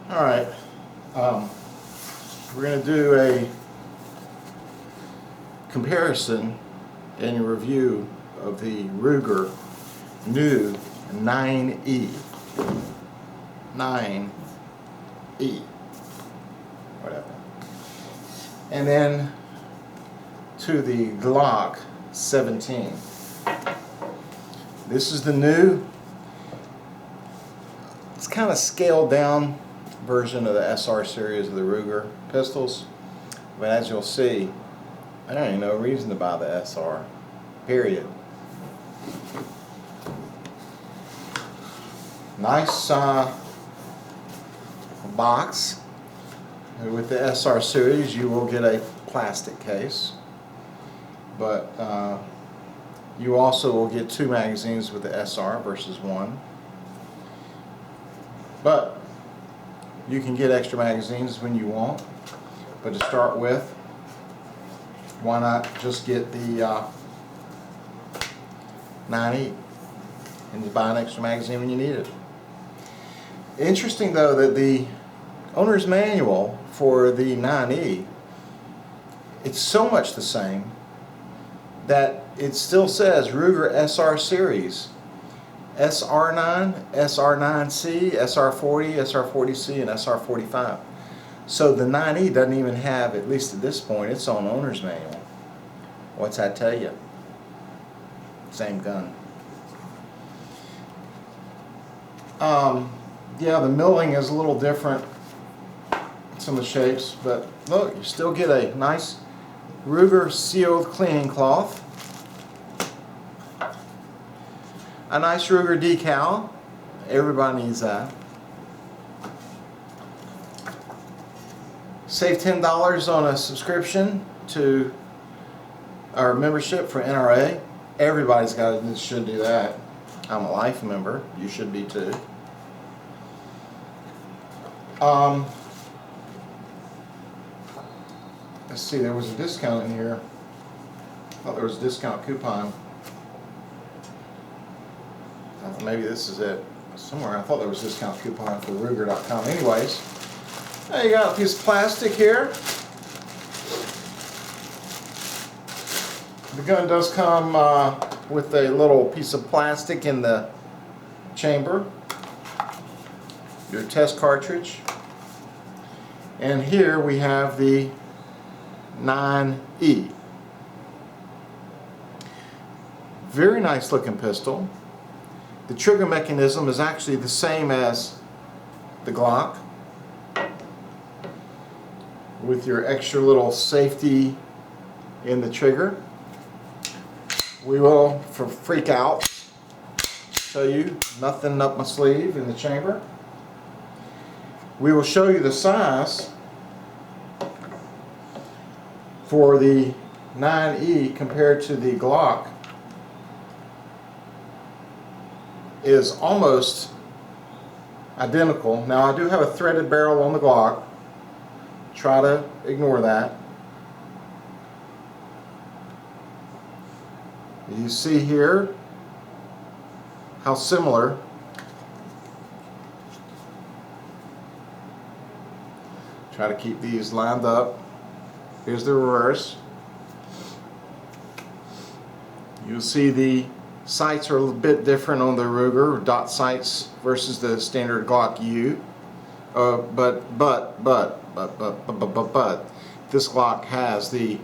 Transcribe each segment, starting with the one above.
Alright, we're going to do a comparison and review of the Ruger new 9E. 9E. Whatever. And then to the Glock 17. This is the new, it's kind of scaled down version of the SR series of the Ruger pistols, but as you'll see, there ain't no reason to buy the SR, period. Nice box. With the SR series you will get a plastic case, but you also will get 2 magazines with the SR versus 1. But you can get extra magazines when you want, but to start with, why not just get the 9E and just buy an extra magazine when you need it. Interesting though that the owner's manual for the 9E, it's so much the same that it still says Ruger SR series, SR9, SR9C, SR40, SR40C, and SR45. So the 9E doesn't even have, at least at this point, its own owner's manual. What's that tell you? Same gun. Yeah, the milling is a little different, some of the shapes, but look, you still get a nice Ruger sealed cleaning cloth, a nice Ruger decal. Everybody needs that. Save $10 on a subscription to our membership for NRA. Everybody's should do that. I'm a life member. You should be too. Let's see, there was a discount in here. I thought there was a discount coupon. Maybe this is it. Somewhere I thought there was a discount coupon for Ruger.com. Anyways, now you got a piece of plastic here. The gun does come with a little piece of plastic in the chamber. Your test cartridge. And here we have the 9E. Very nice looking pistol. The trigger mechanism is actually the same as the Glock, with your extra little safety in the trigger. We will, for freak out, show you nothing up my sleeve in the chamber. We will show you the size for the 9E compared to the Glock is almost identical. Now I do have a threaded barrel on the Glock. Try to ignore that. You see here how similar. Try to keep these lined up. Here's the reverse. You'll see the sights are a little bit different on the Ruger, dot sights versus the standard Glock U. But this Glock has the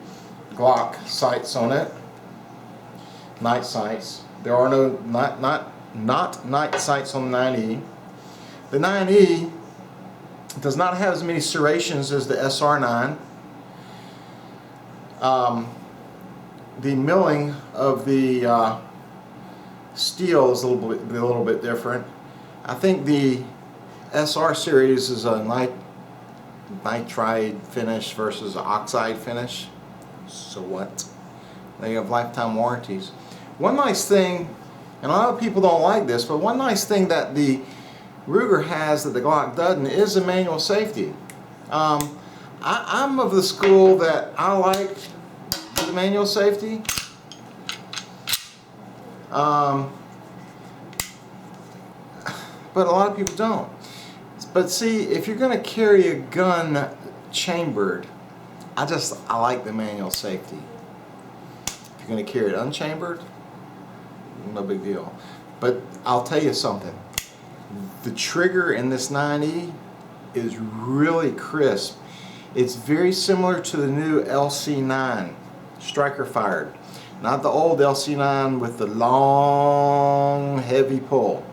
Glock sights on it, night sights. There are no not night sights on the 9E. The 9E does not have as many serrations as the SR9. The milling of the steel is a little bit different. I think the SR series is a nitride finish versus oxide finish. So what? They have lifetime warranties. One nice thing, and a lot of people don't like this, but one nice thing that the Ruger has that the Glock doesn't is a manual safety. I'm of the school that I like the manual safety. But a lot of people don't. But see, if you're going to carry a gun chambered, I like the manual safety. If you're going to carry it unchambered, no big deal. But I'll tell you something. The trigger in this 9E is really crisp. It's very similar to the new LC9 striker fired. Not the old LC9 with the long heavy pull.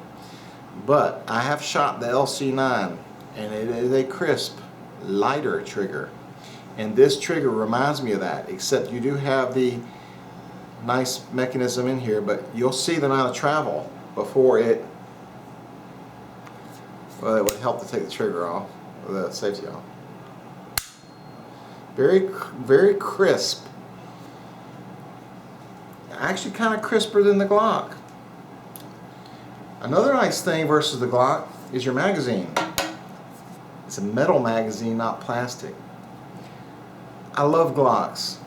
But I have shot the LC9 and it is a crisp, lighter trigger. And this trigger reminds me of that, except you do have the nice mechanism in here, but you'll see the amount of travel before it, well, it would help to take the trigger off, or the safety off. Very, very crisp. Actually kind of crisper than the Glock. Another nice thing versus the Glock is your magazine. It's a metal magazine, not plastic. I love Glocks,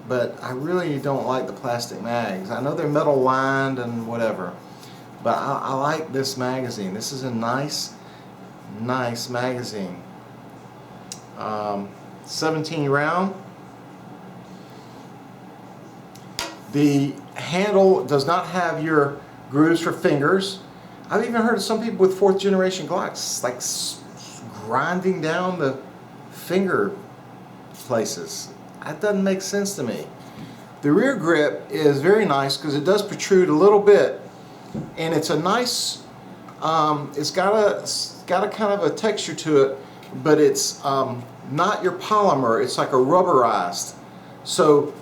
but I really don't like the plastic mags. I know they're metal lined and whatever, but I like this magazine. This is a nice magazine. 17 round. The handle does not have your grooves for fingers. I've even heard of some people with 4th generation Glocks like grinding down the finger places. That doesn't make sense to me. The rear grip is very nice because it does protrude a little bit, and it's a nice, it's got a kind of a texture to it, but it's not your polymer. It's like a rubberized, so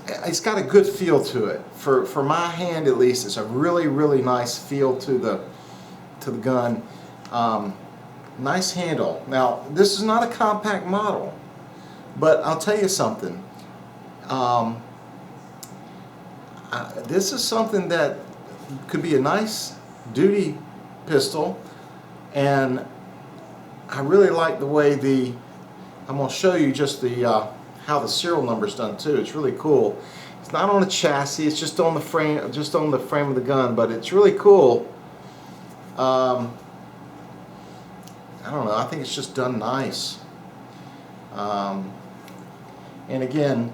it's got a good feel to it. For my hand at least, it's a really nice feel to the gun. Nice handle. Now this is not a compact model, but I'll tell you something. This is something that could be a nice duty pistol, and I really like the way I'm going to show you just how the serial number is done too. It's really cool. It's not on a chassis. It's just on the frame, of the gun. But it's really cool. I don't know. I think it's just done nice. And again,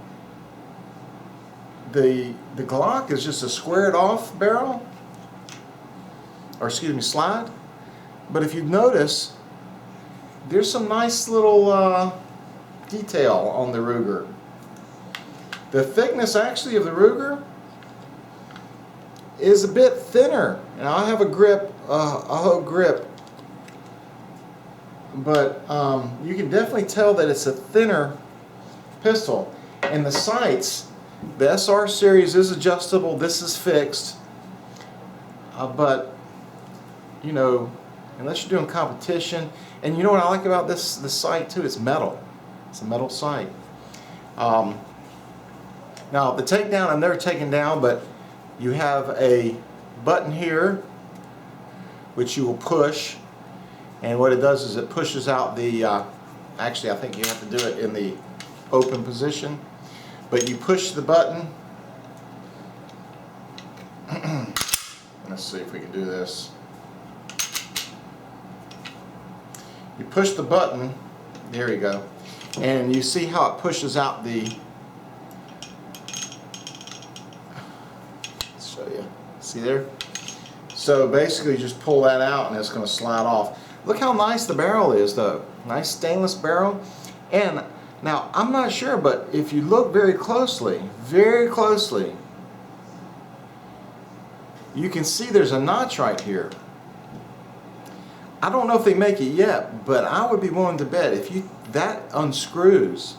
the Glock is just a squared off barrel, or excuse me, slide. But if you notice, there's some nice little detail on the Ruger. The thickness actually of the Ruger is a bit thinner, and I have a grip, a hoe grip, but you can definitely tell that it's a thinner pistol. And the sights, the SR series is adjustable. This is fixed, but you know, unless you're doing competition, and you know what I like about this sight too, it's metal. It's a metal sight. Now the takedown, I've never taken down, but you have a button here which you will push, and what it does is it pushes out the actually I think you have to do it in the open position, but you push the button. Let's see if we can do this. You push the button, there you go, and you see how it pushes out the, let's show you, see there? So basically you just pull that out and it's going to slide off. Look how nice the barrel is though. Nice stainless barrel. And now I'm not sure, but if you look very closely, you can see there's a notch right here. I don't know if they make it yet, but I would be willing to bet if that unscrews,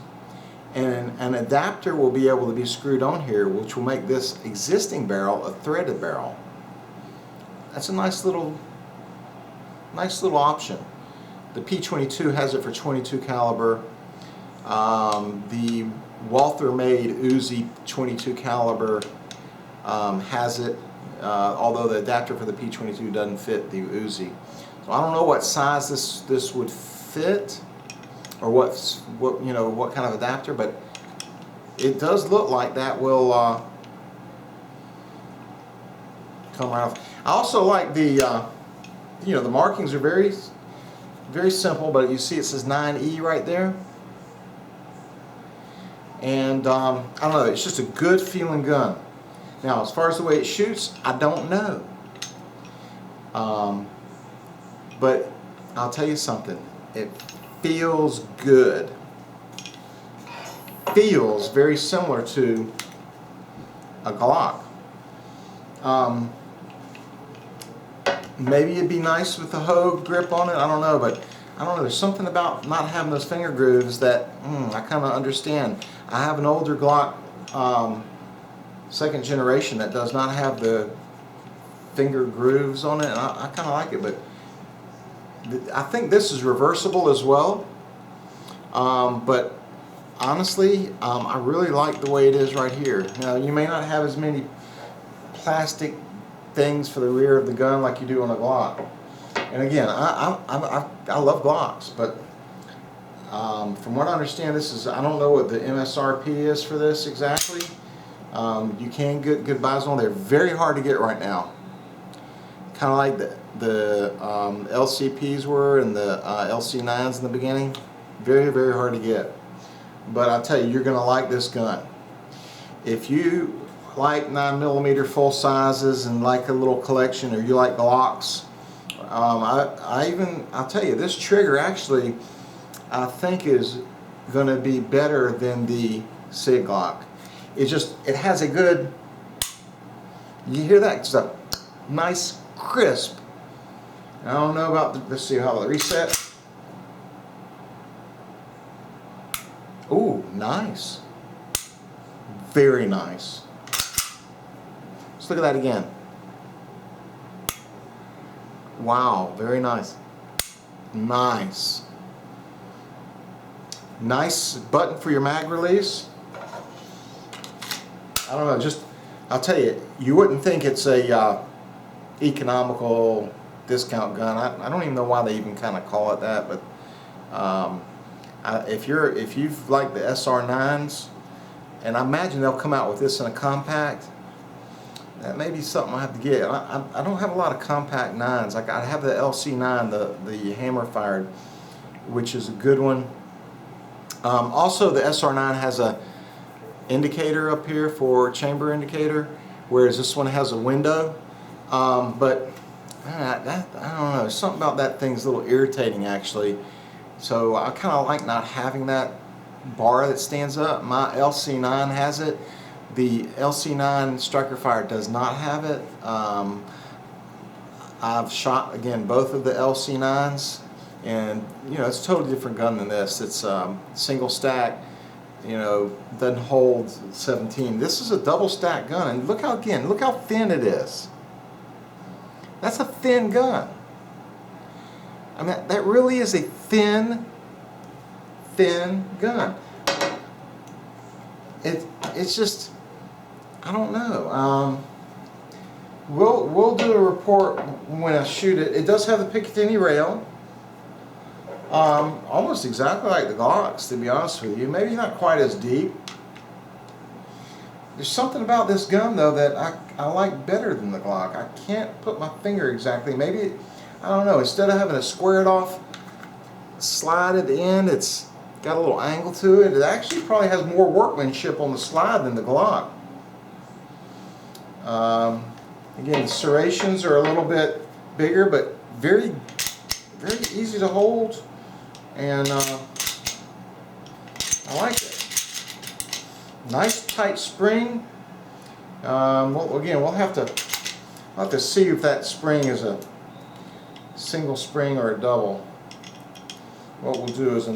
and an adapter will be able to be screwed on here, which will make this existing barrel a threaded barrel. That's a nice little option. The P22 has it for 22 caliber. The Walther made Uzi 22 caliber has it, although the adapter for the P22 doesn't fit the Uzi. So I don't know what size this would fit, or what kind of adapter, but it does look like that will come right off. I also like the the markings are very very simple, but you see it says 9E right there. And I don't know, it's just a good feeling gun. Now, as far as the way it shoots, I don't know. But I'll tell you something, it feels good. Feels very similar to a Glock. Maybe it'd be nice with the hoe grip on it, I don't know, but I don't know, there's something about not having those finger grooves that I kind of understand. I have an older Glock, second generation, that does not have the finger grooves on it, and I kind of like it, but I think this is reversible as well. But honestly, I really like the way it is right here. Now, you may not have as many plastic things for the rear of the gun like you do on a Glock. And again, I love Glocks, but from what I understand, this is, I don't know what the MSRP is for this exactly. You can get good buys on. They're very hard to get right now. Kind of like the LCPs were and the LC9s in the beginning. Very, very hard to get. But I'll tell you, you're going to like this gun. If you like 9mm full sizes and like a little collection, or you like Glocks, I'll tell you, this trigger actually I think is going to be better than the Sig Glock. It has a good, you hear that? It's a nice crisp. I don't know about let's see how the reset. Ooh, nice. Very nice. Let's look at that again. Wow, very nice. Nice. Nice button for your mag release. I don't know, just, I'll tell you, you wouldn't think it's a economical discount gun. I don't even know why they even kind of call it that, but if you've liked the SR9s, and I imagine they'll come out with this in a compact, that may be something I have to get. I don't have a lot of compact 9s. Like I have the LC9, the hammer fired, which is a good one. Also, the SR9 has a indicator up here for chamber indicator, whereas this one has a window. But I don't know, something about that thing's a little irritating actually. So I kind of like not having that bar that stands up. My LC9 has it. The LC9 Striker Fire does not have it. I've shot, again, both of the LC9s, and you know, it's a totally different gun than this. It's single stack, you know, doesn't hold 17. This is a double stack gun, and look how thin it is. That's a thin gun. I mean, that really is a thin gun. It's just, I don't know. We'll do a report when I shoot it. It does have the Picatinny rail. Almost exactly like the Glocks, to be honest with you. Maybe not quite as deep. There's something about this gun though that I like better than the Glock. I can't put my finger exactly. Maybe, I don't know, instead of having a squared off slide at the end, it's got a little angle to it. It actually probably has more workmanship on the slide than the Glock. Again, the serrations are a little bit bigger, but very, very easy to hold, and I like it. Nice tight spring. Well, again, we'll have to see if that spring is a single spring or a double. What we'll do is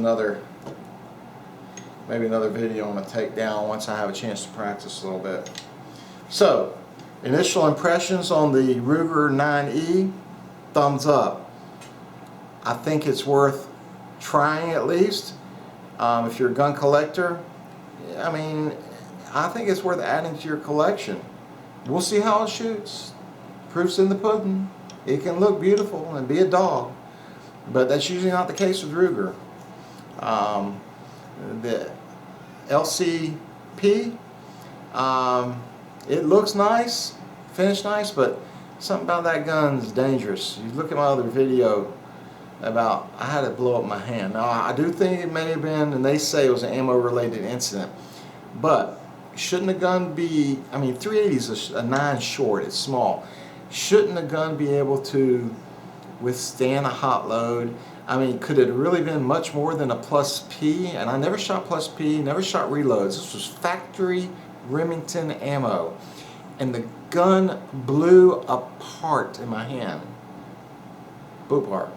maybe another video I'm going to take down once I have a chance to practice a little bit. So, initial impressions on the Ruger 9E, thumbs up. I think it's worth trying at least. If you're a gun collector, I mean, I think it's worth adding to your collection. We'll see how it shoots. Proof's in the pudding. It can look beautiful and be a dog, but that's usually not the case with Ruger. The LCP, it looks nice, finished nice, but something about that gun is dangerous. You look at my other video, about I had to blow up my hand. Now I do think it may have been, and they say it was an ammo related incident, but shouldn't a gun be, I mean 380 is a 9 short, it's small. Shouldn't a gun be able to withstand a hot load? I mean, could it have really been much more than a plus P? And I never shot plus P, never shot reloads. This was factory Remington ammo. And the gun blew apart in my hand. Blew apart.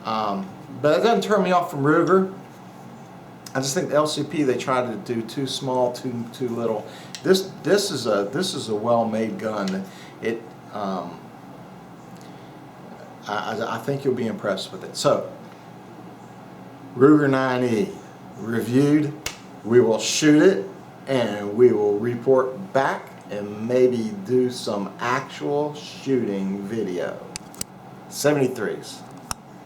But it doesn't turn me off from Ruger. I just think the LCP, they tried to do too small, too little. This is a well-made gun. It I think you'll be impressed with it. So, Ruger 9E reviewed. We will shoot it and we will report back and maybe do some actual shooting video. 73s.